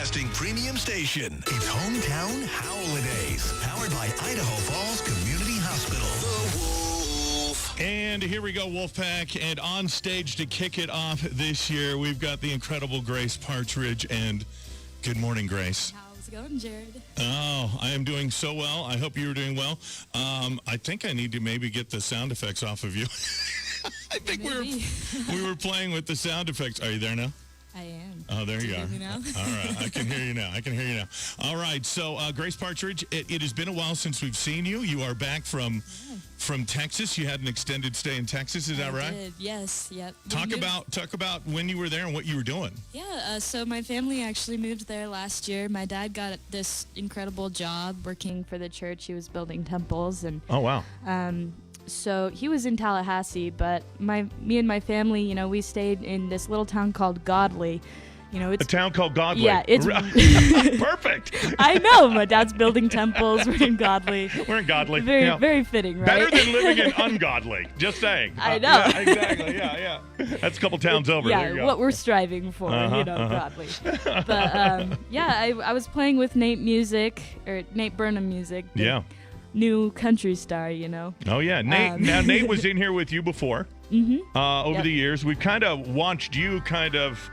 Broadcasting premium station. It's Hometown Howlidays, powered by Idaho Falls Community Hospital. The Wolf. And here we go, Wolfpack. And on stage to kick it off this year, we've got the incredible Grace Partridge. And good morning, Grace. How's it going, Jared? Oh, I am doing so well. I hope you're doing well. I think I need to maybe get the sound effects off of you. I think we were playing with the sound effects. Are you there now? I am. Oh, there you are. Hear me now? All right. I can hear you now. All right. So, Grace Partridge, it has been a while since we've seen you. You are back from Texas. You had an extended stay in Texas. Is that right? I did. Yes. Yep. Talk about when you were there and what you were doing. Yeah. So my family actually moved there last year. My dad got this incredible job working for the church. He was building temples and. Oh wow. So he was in Tallahassee, but me and my family, we stayed in this little town called Godley. It's a town called Godley. Yeah, it's perfect. I know. My dad's building temples. We're in Godley. We're in Godley. Very, very fitting, right? Better than living in ungodly. Just saying. I know. Yeah, exactly. Yeah. That's a couple towns over. Yeah, there you go. what we're striving for, Godley. But I was playing with Nate Burnham music. Yeah. New country star, Oh, yeah. Nate. Now, Nate was in here with you before. Mm-hmm. Over the years. We've kind of watched you kind of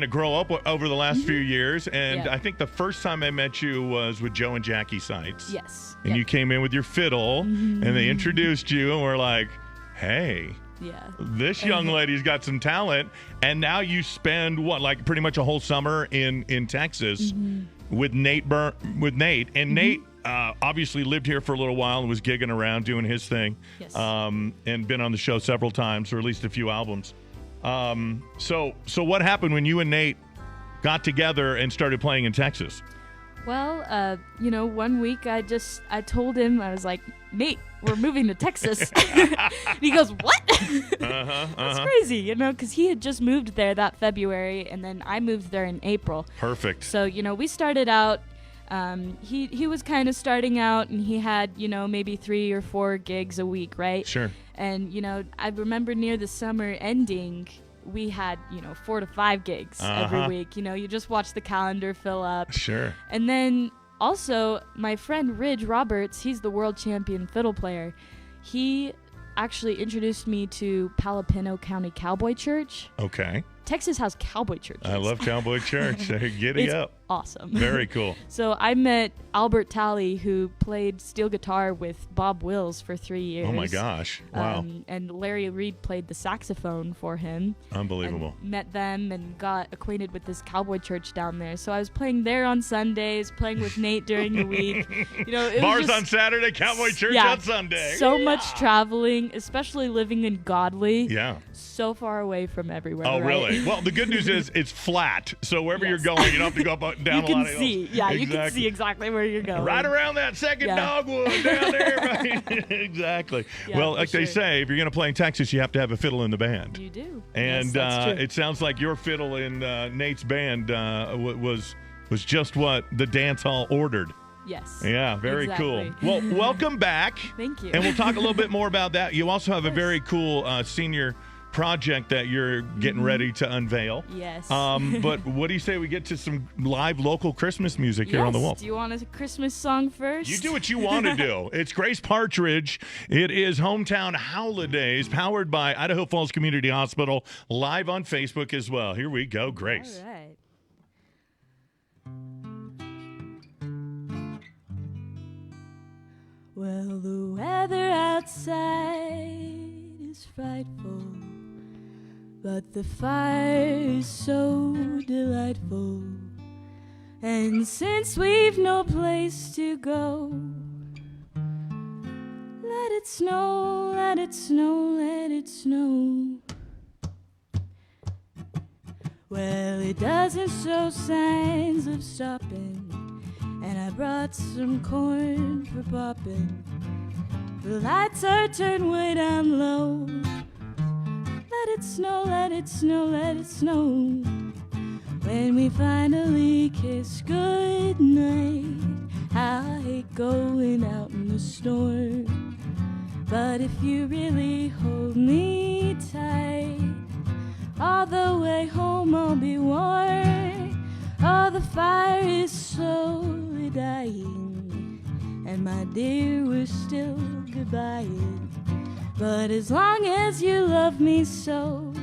grow up over the last few years. And I think the first time I met you was with Joe and Jackie Sites. Yes. And you came in with your fiddle, and they introduced you, and we're like, hey. Yeah. This young lady's got some talent. And now you spend, pretty much a whole summer in Texas with Nate. And Nate obviously lived here for a little while and was gigging around doing his thing. Yes. And been on the show several times, or at least a few albums. So what happened when you and Nate got together and started playing in Texas? Well, one week I told him, I was like, Nate, we're moving to Texas. And he goes, what? That's crazy, because he had just moved there that February, and then I moved there in April. Perfect. So, we started out. He was kind of starting out, and he had, maybe 3 or 4 gigs a week, right? Sure. And, I remember near the summer ending, we had, 4 to 5 gigs every week. You just watch the calendar fill up. Sure. And then also my friend Ridge Roberts, he's the world champion fiddle player. He actually introduced me to Palapino County Cowboy Church. Okay. Texas has cowboy churches. I love cowboy church. Giddy up. Awesome. Very cool. So I met Albert Talley, who played steel guitar with Bob Wills for 3 years. Oh my gosh. Wow. And Larry Reed played the saxophone for him. Unbelievable. And met them and got acquainted with this cowboy church down there. So I was playing there on Sundays, playing with Nate during the week. It Bars was on Saturday, cowboy church on Sunday. So much traveling, especially living in Godley. Yeah. So far away from everywhere. Oh, right? really? Well, the good news is it's flat. So wherever you're going, you don't have to go up and down a lot of hills. You can see exactly where you're going. Right around that second dogwood down there. Right? Exactly. Yeah, well, like they say, if you're going to play in Texas, you have to have a fiddle in the band. You do. And yes, that's true. It sounds like your fiddle in Nate's band was just what the dance hall ordered. Yes. Yeah, very exactly. cool. Well, welcome back. Thank you. And we'll talk a little bit more about that. You also have a very cool senior project that you're getting ready to unveil. Yes. But what do you say we get to some live local Christmas music here on The Wolf? Do you want a Christmas song first? You do what you want to do. It's Grace Partridge. It is Hometown Howlidays, powered by Idaho Falls Community Hospital, live on Facebook as well. Here we go, Grace. All right. Well, the weather outside is frightful, but the fire is so delightful. And since we've no place to go, let it snow, let it snow, let it snow. Well, it doesn't show signs of stopping, and I brought some corn for popping. The lights are turned way down low. Let it snow, let it snow, let it snow. When we finally kiss goodnight, I hate going out in the storm. But if you really hold me tight, all the way home I'll be warm. Oh, the fire is slowly dying, and my dear, we're still goodbying. But as long as you love me so,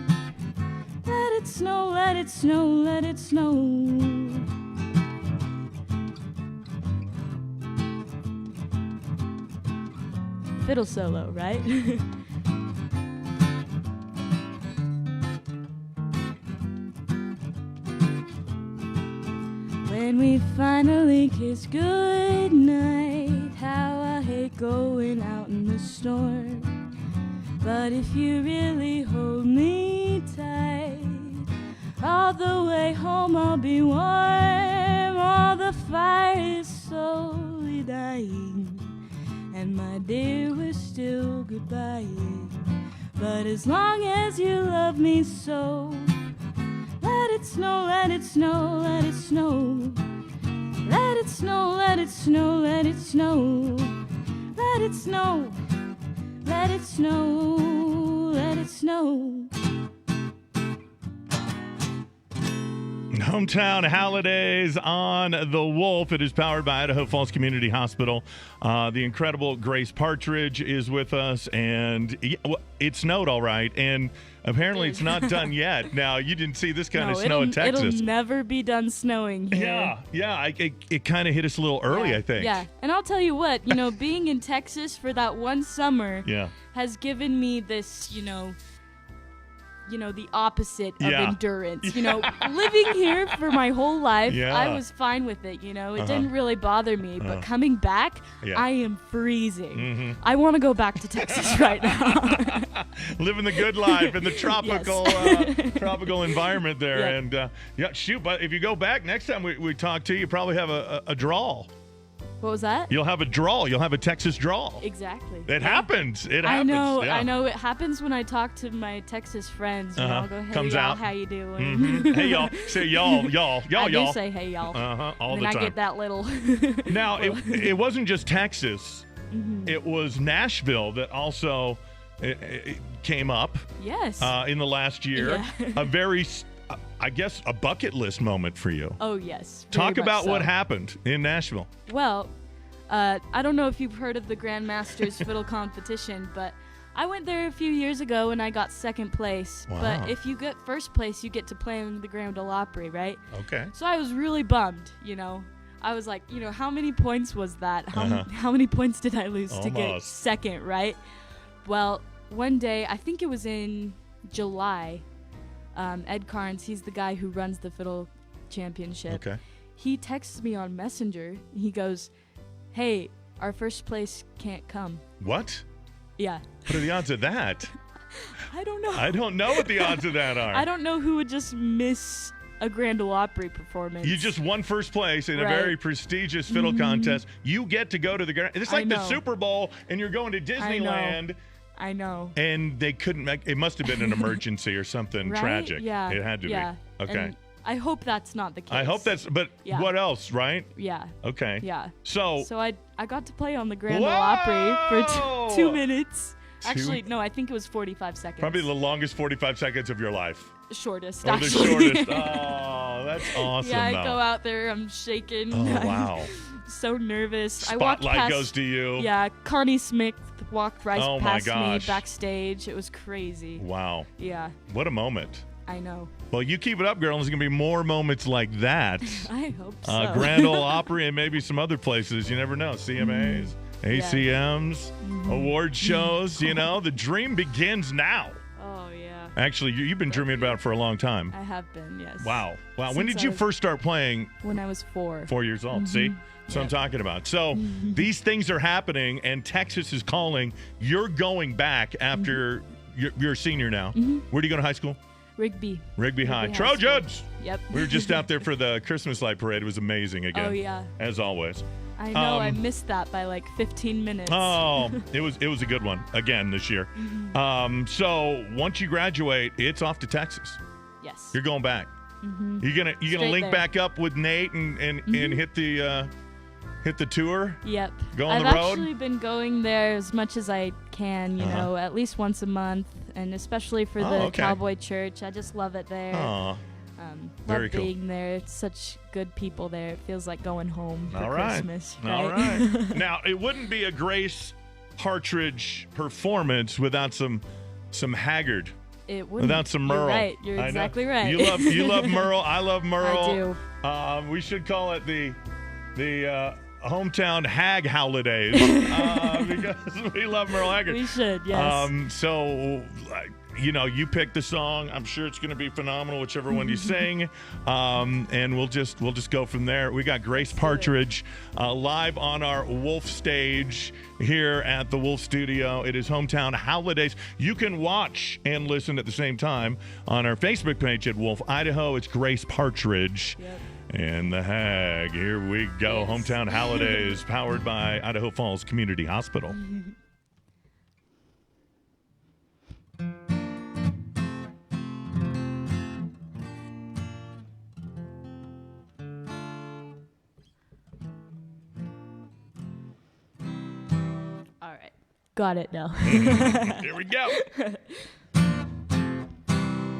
let it snow, let it snow, let it snow. Fiddle solo, right? When we finally kiss goodnight, how I hate going out in the storm. But if you really hold me tight, all the way home I'll be warm. All the fire is slowly dying, and my dear, we're still goodbying. But as long as you love me so, let it snow, let it snow, let it snow. Let it snow, let it snow, let it snow. Let it snow, let it snow, let it snow. Hometown Howlidays on the Wolf. It is powered by Idaho Falls Community Hospital. The incredible Grace Partridge is with us, and it snowed all right, and apparently it's not done yet. Now, you didn't see this kind of snow in Texas. It'll never be done snowing here. Yeah. It kind of hit us a little early, I think. Yeah, and I'll tell you what, being in Texas for that one summer has given me this, the opposite of endurance. Living here for my whole life, I was fine with it. It didn't really bother me. But coming back, I am freezing. Mm-hmm. I want to go back to Texas right now. Living the good life in the tropical tropical environment there. Yep. And but if you go back next time we talk to you, you probably have a drawl. What was that? You'll have a drawl. You'll have a Texas drawl. Exactly. It happens. It happens. I know. It happens when I talk to my Texas friends. I'll go, hey, Comes y'all, out. how you doing? Mm-hmm. Hey, y'all. Say y'all. I do say, hey, y'all. All and the then time. I get that little. Now, it wasn't just Texas. Mm-hmm. It was Nashville that also it came up. Yes. In the last year. Yeah. A very... I guess a bucket list moment for you. Oh, yes. Talk about so. what happened in Nashville. Well, I don't know if you've heard of the Grandmasters Fiddle Competition, but I went there a few years ago and I got second place. Wow. But if you get first place, you get to play in the Grand Ole Opry, right? Okay. So I was really bummed, I was like, how many points was that? How many points did I lose to get second, right? Well, one day, I think it was in July, Ed Carnes, he's the guy who runs the fiddle championship. Okay. He texts me on Messenger. He goes, hey, our first place can't come. What? Yeah. What are the odds of that? I don't know. I don't know what the odds of that are. I don't know who would just miss a Grand Ole Opry performance. You just won first place in a very prestigious fiddle contest. You get to go to the Grand. It's like the Super Bowl, and you're going to Disneyland. I know. And they couldn't make it. Must have been an emergency or something tragic. Yeah. It had to be. Okay. And I hope that's not the case. I hope that's. But what else, right? Yeah. Okay. Yeah. So I got to play on the Grand Ole Opry for 2 minutes. Actually, no, I think it was 45 seconds. Probably the longest 45 seconds of your life. Shortest, actually. The shortest. Oh, that's awesome. Yeah, I go out there, I'm shaking. Oh, wow. So nervous. Spotlight goes to you. Yeah, Connie Smith walked right past me backstage. It was crazy. Wow. Yeah. What a moment. I know. Well, you keep it up, girl. There's going to be more moments like that. I hope so. Grand Ole Opry and maybe some other places. You never know. CMAs, ACMs, award shows. The dream begins now. Oh, yeah. Actually, you've been dreaming about it for a long time. I have been, yes. Wow. When did you first start playing? When I was 4. 4 years old. See? That's what I'm talking about. So these things are happening, and Texas is calling. You're going back after you're a senior now. Where do you go to high school? Rigby High. Trojans! Yep. We were just out there for the Christmas light parade. It was amazing again. Oh, yeah. As always. I know. I missed that by like 15 minutes. Oh, it was a good one again this year. So once you graduate, it's off to Texas. Yes. You're going back. You're gonna link back up with Nate and hit the tour. Yep. Go on the road. I've actually been going there as much as I can. At least once a month, and especially for the Cowboy Church. I just love it there. Very Love cool. being there. It's such good people there. It feels like going home for All right. Christmas. All right? right. Now, it wouldn't be a Grace Partridge performance without some Haggard. It wouldn't. Without some You're Merle. right. You're I know. exactly right. You love Merle. I love Merle. I do. We should call it the hometown hag holidays because we love Merle Haggard. We should, yes. So, you pick the song. I'm sure it's going to be phenomenal, whichever one you sing. And we'll just go from there. We got Grace Partridge live on our Wolf stage here at the Wolf Studio. It is Hometown Howlidays. You can watch and listen at the same time on our Facebook page at Wolf Idaho. It's Grace Partridge. Yep. And the Hag. Here we go. Yes. Hometown Howlidays, powered by Idaho Falls Community Hospital. All right. Got it now. Here we go.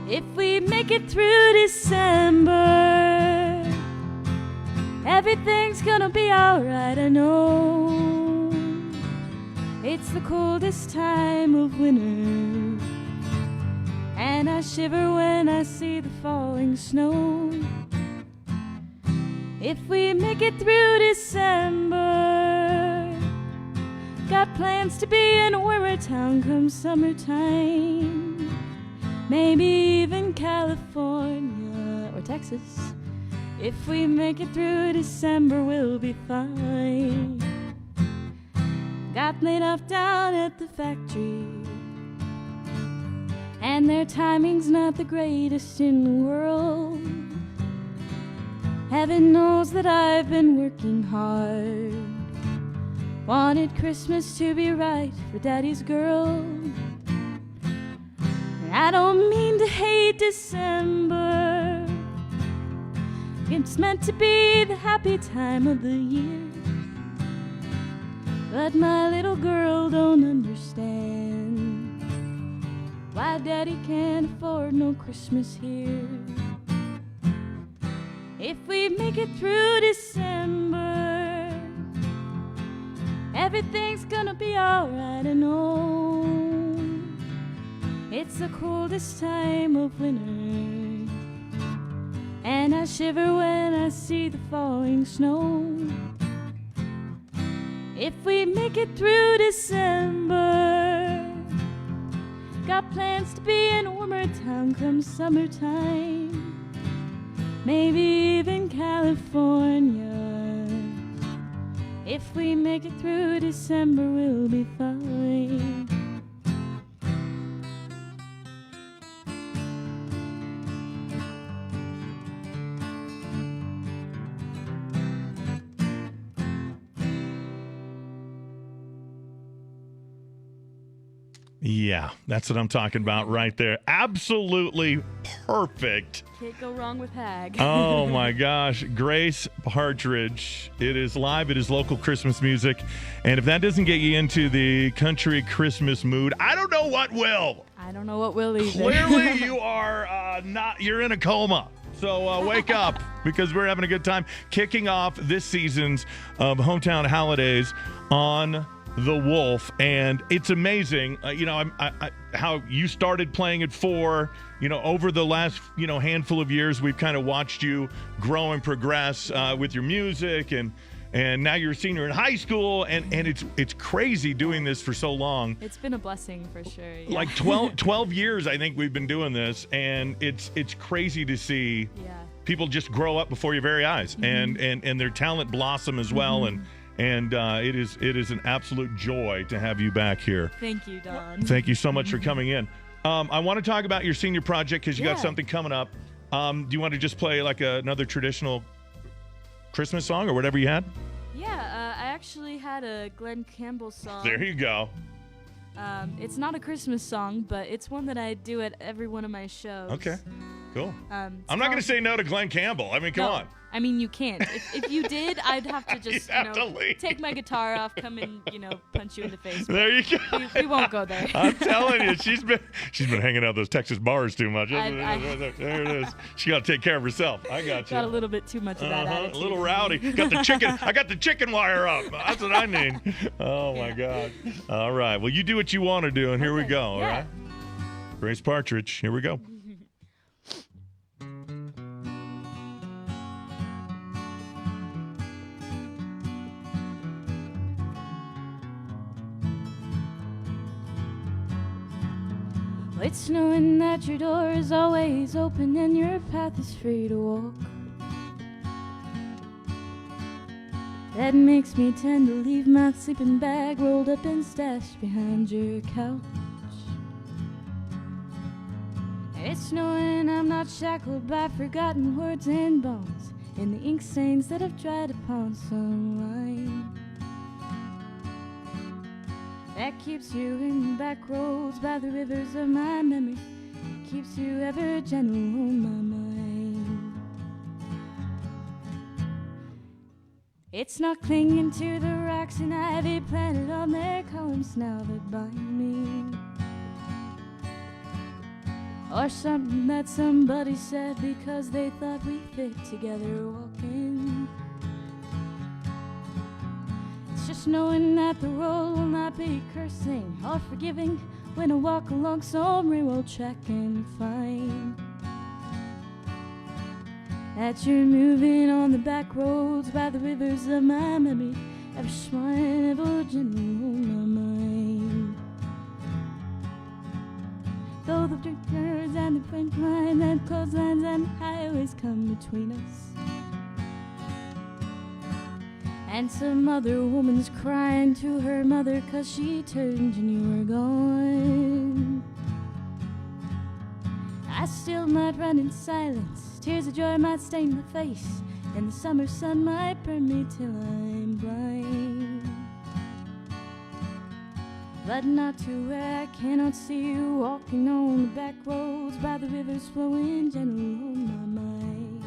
If we make it through December, everything's gonna be alright, I know. It's the coldest time of winter, and I shiver when I see the falling snow. If we make it through December, got plans to be in a warmer town come summertime. Maybe even California or Texas. If we make it through December, we'll be fine. Got laid off down at the factory, and their timing's not the greatest in the world. Heaven knows that I've been working hard. Wanted Christmas to be right for Daddy's girl. I don't mean to hate December. It's meant to be the happy time of the year. But my little girl don't understand why Daddy can't afford no Christmas here. If we make it through December, everything's gonna be alright, I know. It's the coldest time of winter, and I shiver when I see the falling snow. If we make it through December, got plans to be in a warmer town come summertime. Maybe even California. If we make it through December, we'll be fine. Yeah, that's what I'm talking about right there. Absolutely perfect. Can't go wrong with Hag. Oh my gosh, Grace Partridge. It is live. It is local Christmas music. And if that doesn't get you into the country Christmas mood, I don't know what will. I don't know what will either. Clearly you are you're in a coma. So wake up, because we're having a good time kicking off this season's of Hometown Howlidays on the Wolf. And it's amazing, how you started playing at 4. Over the last handful of years, we've kind of watched you grow and progress with your music, and now you're a senior in high school, and it's crazy doing this for so long. It's been a blessing for sure. Yeah. Like 12 years, I think we've been doing this, and it's crazy to see people just grow up before your very eyes, and their talent blossom as well, and it is an absolute joy to have you back here. Thank you, Don. Thank you so much for coming in. I want to talk about your senior project, because you got something coming up. Do you want to just play like another traditional Christmas song or whatever you had? Yeah, I actually had a Glenn Campbell song. There you go. It's not a Christmas song, but it's one that I do at every one of my shows. Okay, cool. I'm I'm not going to say no to Glenn Campbell. I mean, come on. I mean, you can't. If you did, I'd have to just, You'd have to leave. take my guitar off, come and, punch you in the face. There you go. We won't go there. I'm telling you, she's been hanging out those Texas bars too much. There it is. She got to take care of herself. I got you. Got a little bit too much of that attitude. A little rowdy. Got the chicken. I got the chicken wire up. That's what I need. Oh my God. All right. Well, you do what you want to do, and here we go. All right. Grace Partridge. Here we go. It's snowing that your door is always open and your path is free to walk. That makes me tend to leave my sleeping bag rolled up and stashed behind your couch. It's snowing, I'm not shackled by forgotten words and bones and the ink stains that have dried upon some line. That keeps you in the back roads by the rivers of my memory, keeps you ever gentle on my mind. It's not clinging to the rocks and ivy planted on their columns now that bind me, or something that somebody said because they thought we fit together walking. Just knowing that the road will not be cursing or forgiving when I walk along some railroad track and find that you're moving on the back roads by the rivers of my memory, ever smiling, ever gentle on my mind. Though the birds and the print line and clotheslines and highways come between us, and some other woman's crying to her mother 'cause she turned and you were gone, I still might run in silence, tears of joy might stain my face, and the summer sun might burn me till I'm blind, but not to where I cannot see you walking on the back roads by the rivers flowing gentle on my mind.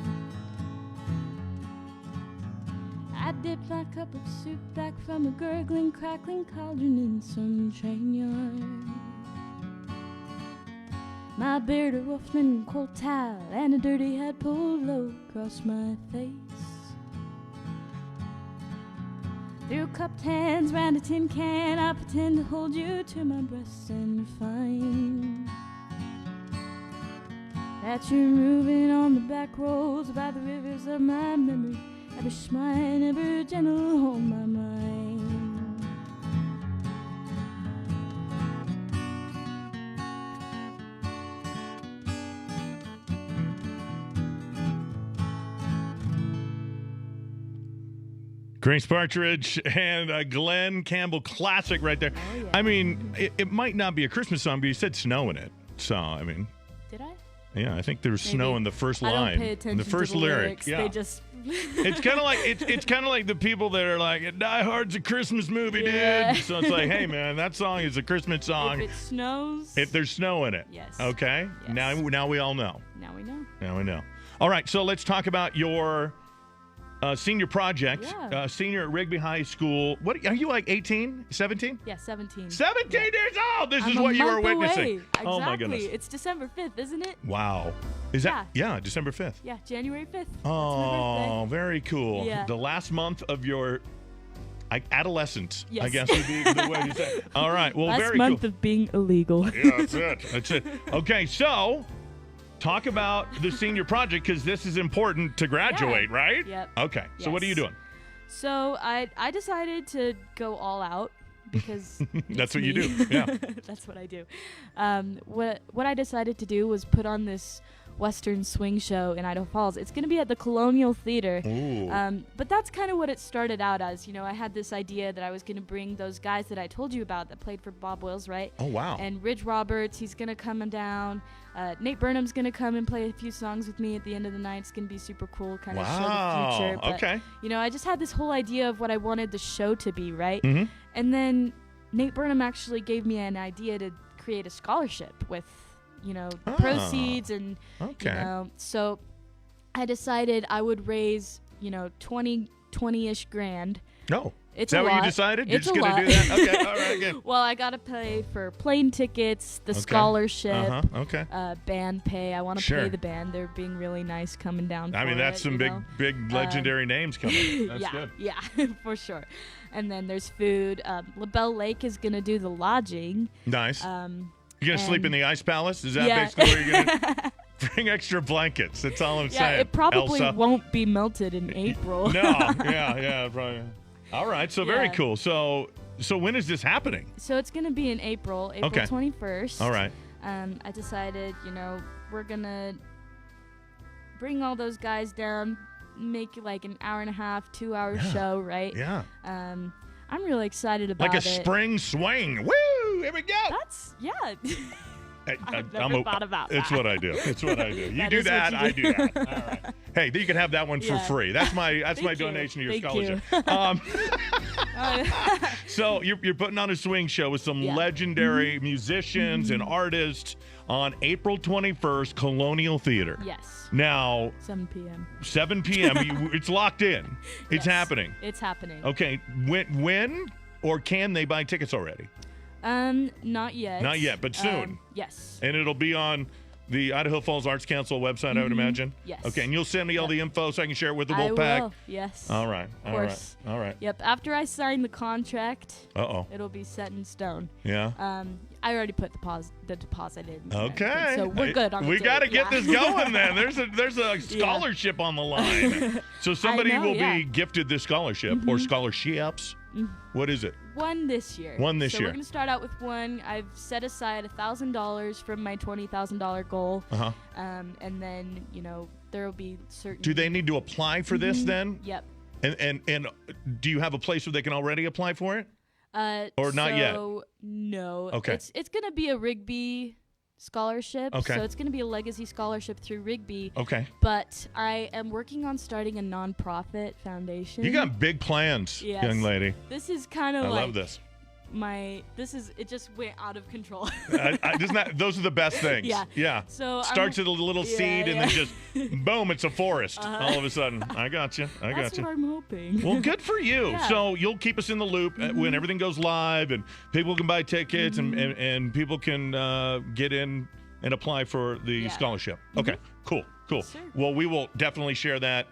I dipped my cup of soup back from a gurgling, crackling cauldron in some train yard. My beard a wolfman cold towel and a dirty hat pulled low across my face. Through cupped hands round a tin can, I pretend to hold you to my breast and find that you're moving on the back roads by the rivers of my memory, ever smiling, ever gentle on my mind. Grace Partridge and a Glenn Campbell classic right there. Oh, yeah. I mean, it might not be a Christmas song, but you said snow in it. So, I mean. Did I? Yeah, I think there's snow in the first line. I don't pay attention in the first to the lyric. lyrics. Yeah. They just It's kind of like it's kind of like the people that are like, Die Hard's a Christmas movie, Yeah. dude. So it's like, hey man, that song is a Christmas song. If it snows. If there's snow in it. Yes. Okay. Yes. Now we all know. Now we know. Now we know. All right, so let's talk about your senior project. Yeah. Senior at Rigby High School. What are you, like 18, 17? Yeah, 17. 17 Yeah. years old. This I'm is a what you were month witnessing. away. Exactly. Oh my goodness. It's December 5th, isn't it? Wow. Is that December 5th? Yeah, January 5th. That's Oh, my birthday. very cool. Yeah. The last month of your adolescence, I Yes. guess would be the way to say it. All right. Well, Last very month cool. of being illegal. Yeah, that's it. That's it. Okay, so talk about the senior project because this is important to graduate, right? Yep. Okay. So what are you Yes. doing? So I decided to go all out because That's it's what you me. do. Yeah. That's what I do. What I decided to do was put on this Western swing show in Idaho Falls. It's going to be at the Colonial Theater. Ooh. But that's kind of what it started out as. You know, I had this idea that I was going to bring those guys that I told you about that played for Bob Wills, right? Oh, wow. And Ridge Roberts, he's going to come down. Nate Burnham's going to come and play a few songs with me at the end of the night. It's going to be super cool, kind of show the future. But, Okay. you know, I just had this whole idea of what I wanted the show to be, right? Mm-hmm. And then Nate Burnham actually gave me an idea to create a scholarship with, you know, the proceeds and, Okay. you know, so I decided I would raise 20-ish grand. No. It's Is that a what lot. you decided? It's You're just a going to lot. do that? Okay. All right. Good. Well, I got to pay for plane tickets, the scholarship, Okay. band pay. I want to Sure. pay the band. They're being really nice coming down I mean, for that's it, some you know? big legendary names coming. That's yeah, good. Yeah, for sure. And then there's food. LaBelle Lake is going to do the lodging. Nice. You're going to sleep in and- the Ice Palace? Is that Yeah. basically where you're going to bring extra blankets? That's all I'm Yeah, saying. it probably Elsa. won't be melted in April. No. Yeah, probably. All right. So very Yeah. cool. So when is this happening? So it's going to be in April Okay. 21st. All right. I decided, we're going to bring all those guys down, make like an hour and a half, 2-hour show, right? Yeah. I'm really excited about Like a it. spring swing. Woo! Here we go. That's, yeah. I've I'm never thought about It's that. what I do. It's what I do. You That do is what that, you I do. do that. All right. Hey, you can have that one for Yeah. free. That's my Thank you. donation to your Thank scholarship. you. So you're putting on a swing show with some Yeah. legendary musicians and artists on April 21st, Colonial Theater. Yes. Now, 7 p.m. 7 p.m. It's locked in. It's Yes. happening. It's happening. Okay. When or can they buy tickets already? Not yet. Not yet, but soon. Yes. And it'll be on the Idaho Falls Arts Council website, I would imagine. Yes. Okay, and you'll send me all the info so I can share it with the I Wolfpack. will. Yes. All right. Of course. All right. Yep. After I sign the contract, Uh-oh. it'll be set in stone. Yeah. I already put the deposit in. and Okay. everything, So we're good on the We date, got to get yeah. this going then. There's a scholarship on the line. So somebody know, will yeah. be gifted this scholarship or scholarships. What is it? One this year. One this so year. We're gonna start out with one. I've set aside $1,000 from my $20,000 goal. Uh-huh. And then there will be certain. Do they need to apply for this then? Yep. And do you have a place where they can already apply for it? Or not yet? No. Okay. It's gonna be a Rigby scholarship. Okay. So it's gonna be a legacy scholarship through Rigby. Okay. But I am working on starting a nonprofit foundation. You got big plans, Yes. young lady. This is kind of I like love this. it just went out of control. Those are the best things. Yeah. Yeah. So starts at a little seed and then just boom, it's a forest all of a sudden. I got you. That's what I'm hoping. Well, good for you. Yeah. So you'll keep us in the loop when everything goes live and people can buy tickets and people can get in and apply for the scholarship. Okay, cool. Sure. Well, we will definitely share that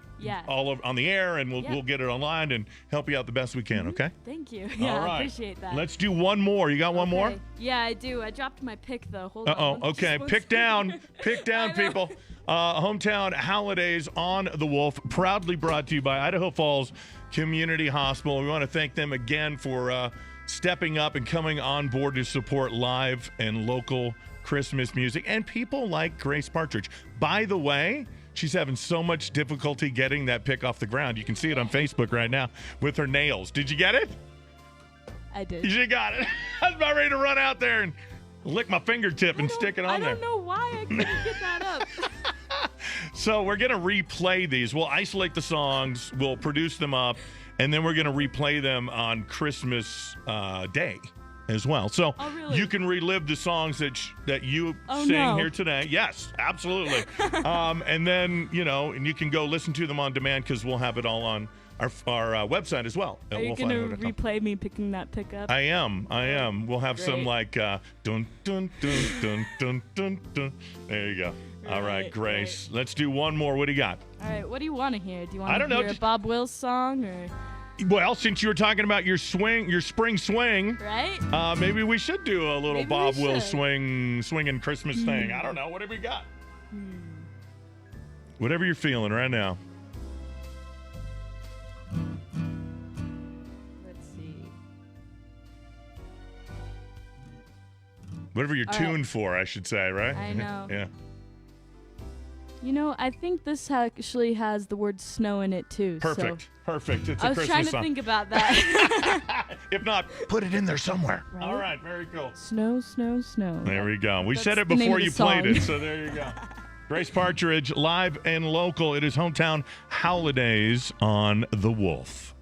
all over on the air and we'll get it online and help you out the best we can, okay? Thank you. Yeah, All right. I appreciate that. Let's do one more. You got one more? Okay. Yeah, I do. I dropped my pick though. Hold on. Uh-oh. Okay, Just pick down, I know. people. Hometown Howlidays on the Wolf, proudly brought to you by Idaho Falls Community Hospital. We want to thank them again for stepping up and coming on board to support live and local Christmas music and people like Grace Partridge. By the way, she's having so much difficulty getting that pick off the ground. You can see it on Facebook right now with her nails. Did you get it? I did. You got it. I was about ready to run out there and lick my fingertip and stick it on there. I don't know why I couldn't get that up. So we're going to replay these. We'll isolate the songs, we'll produce them up, and then we're going to replay them on Christmas Day as well. So really? you can relive the songs that you sing no. here today. Yes, absolutely. And then, and you can go listen to them on demand because we'll have it all on our website as well. Are you going to replay me picking that pick up? I am. We'll have some Great. like dun dun dun dun dun dun dun. There you go. All right, Right, Grace. Let's do one more. What do you got? All right, what do you want to hear? Do you want I don't to know, hear a just- Bob Wills song or Well, since you were talking about your spring swing, right? maybe we should do a little Maybe Bob we Wills should. swinging Christmas thing. I don't know. What have we got? Whatever you're feeling right now. Let's see. Whatever you're All right. tuned for, I should say, right? I know. Yeah. I think this actually has the word snow in it too. Perfect. So Perfect. It's I a was Christmas trying to song. think about that. If not, put it in there somewhere. Right? All right. Very cool. Snow, snow, snow. There we go. We That's said it the name before of the you played song. it, so there you go. Grace Partridge, live and local. It is Hometown Howlidays on The Wolf.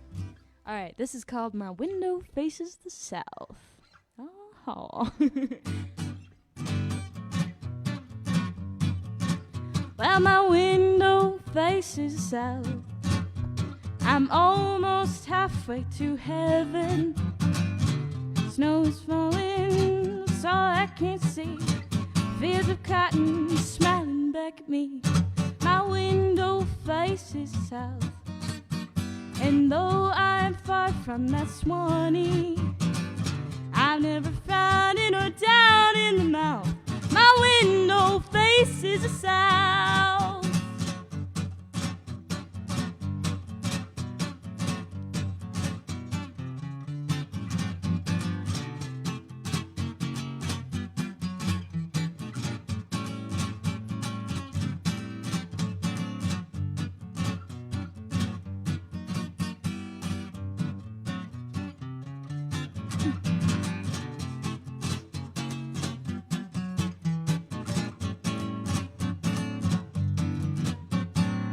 All right, this is called My Window Faces the South. Oh. Well, my window faces south. I'm almost halfway to heaven. Snow is falling, that's all I can see. Fields of cotton smiling back at me. My window faces south, and though I'm far from that Swanee, I've never found it or down in the mouth. My window faces the south.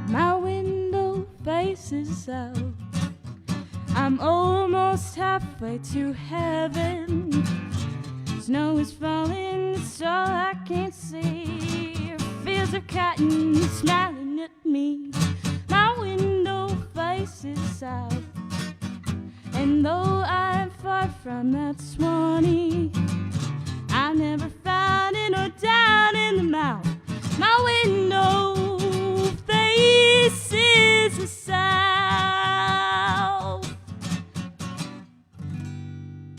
My window faces south. I'm almost halfway to heaven. Snow is falling, it's all I can see. Fields of cotton smiling at me. My window faces south, and though I'm far from that Swanee, I've never found it or down in the mouth. My window faces the south.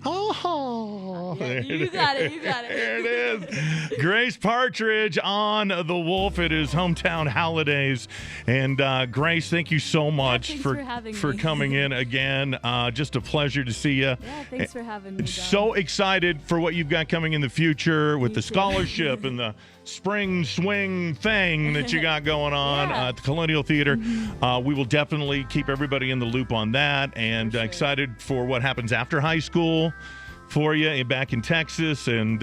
Oh, Yeah, you got it. There it is. Grace Partridge on The Wolf. It is Hometown Howlidays. And Grace, thank you so much thanks for for having for me. coming in again. Just a pleasure to see you. Yeah, thanks for having me, Don. So excited for what you've got coming in the future with Me the too. scholarship and the spring swing thing that you got going on Yeah. at the Colonial Theater. We will definitely keep everybody in the loop on that, and For sure. excited for what happens after high school for you back in Texas and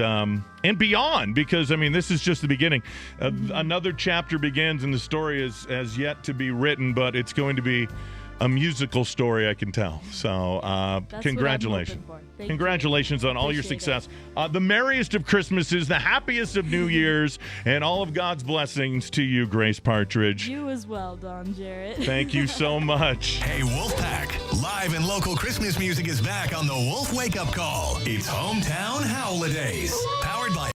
beyond, because I mean this is just the beginning. Another chapter begins, and the story has yet to be written, but it's going to be a musical story, I can tell. So That's congratulations. what I'm hoping for. Thank Congratulations on all your Appreciate success. The merriest of Christmases, the happiest of New Years, and all of God's blessings to you, Grace Partridge. You as well, Don Jarrett. Thank you so much. Hey, Wolfpack. Live and local Christmas music is back on the Wolf Wake Up Call. It's Hometown Howlidays. Powered by